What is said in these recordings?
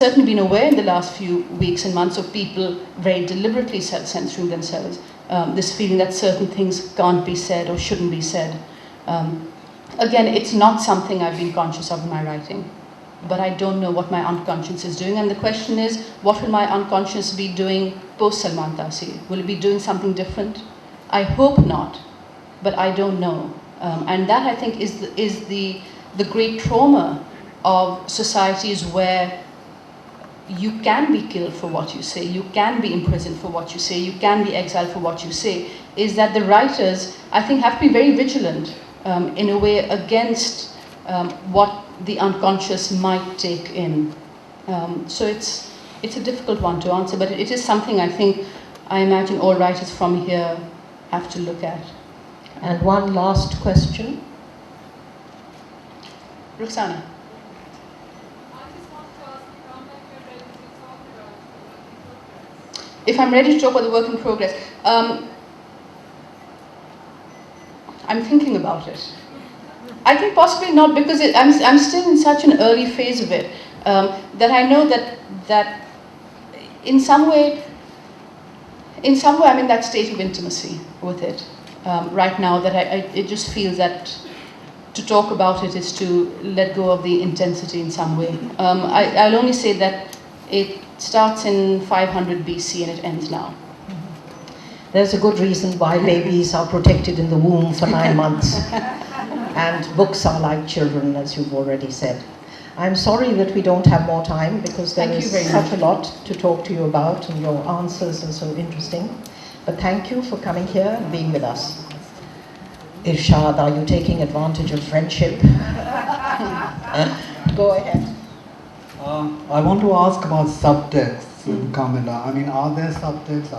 certainly been aware in the last few weeks and months of people very deliberately self-censoring themselves, this feeling that certain things can't be said or shouldn't be said. Again, it's not something I've been conscious of in my writing, but I don't know what my unconscious is doing, and the question is, what will my unconscious be doing post-Salman Taseer? Will it be doing something different? I hope not, but I don't know. And that, I think, is the great trauma of societies where you can be killed for what you say, you can be imprisoned for what you say, you can be exiled for what you say, is that the writers, I think, have to be very vigilant in a way against what the unconscious might take in. So it's a difficult one to answer, but it is something I imagine all writers from here have to look at. And one last question. Roxana. If I'm ready to talk about the work in progress, I'm thinking about it. I think possibly not, because I'm still in such an early phase of it that I know that in some way I'm in that state of intimacy with it right now, that it just feels that to talk about it is to let go of the intensity in some way. I'll only say that it starts in 500 BC and it ends now. There's a good reason why babies are protected in the womb for 9 months. And books are like children, as you've already said. I'm sorry that we don't have more time, because there is such a lot to talk to you about, and your answers are so interesting. But thank you for coming here and being with us. Irshad, are you taking advantage of friendship? Go ahead. I want to ask about subtexts in Kamila. I mean, are there subtexts?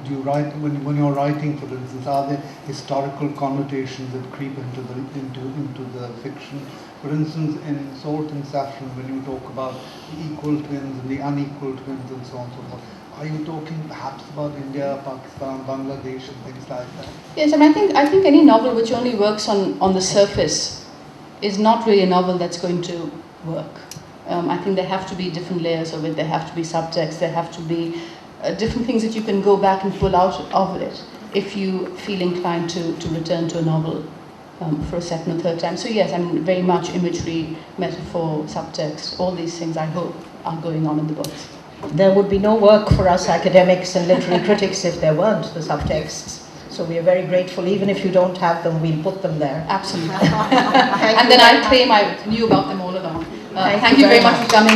Do you write, when you're writing, for instance, are there historical connotations that creep into the fiction? For instance, in Salt and Saffron, when you talk about the equal twins and the unequal twins and so on and so forth, are you talking perhaps about India, Pakistan, Bangladesh and things like that? Yes, and I think any novel which only works on the surface is not really a novel that's going to work. I think there have to be different layers of it. There have to be subtext. There have to be different things that you can go back and pull out of it if you feel inclined to return to a novel for a second or third time. So yes, I mean, very much imagery, metaphor, subtext, all these things I hope are going on in the books. There would be no work for us academics and literary critics if there weren't the subtexts. So we are very grateful. Even if you don't have them, we'll put them there. Absolutely. And then I'll claim I knew about them all along. Thank you very much for coming.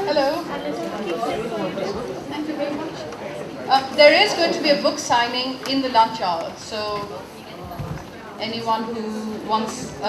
Hello. Thank you very much. There is going to be a book signing in the lunch hour, so anyone who wants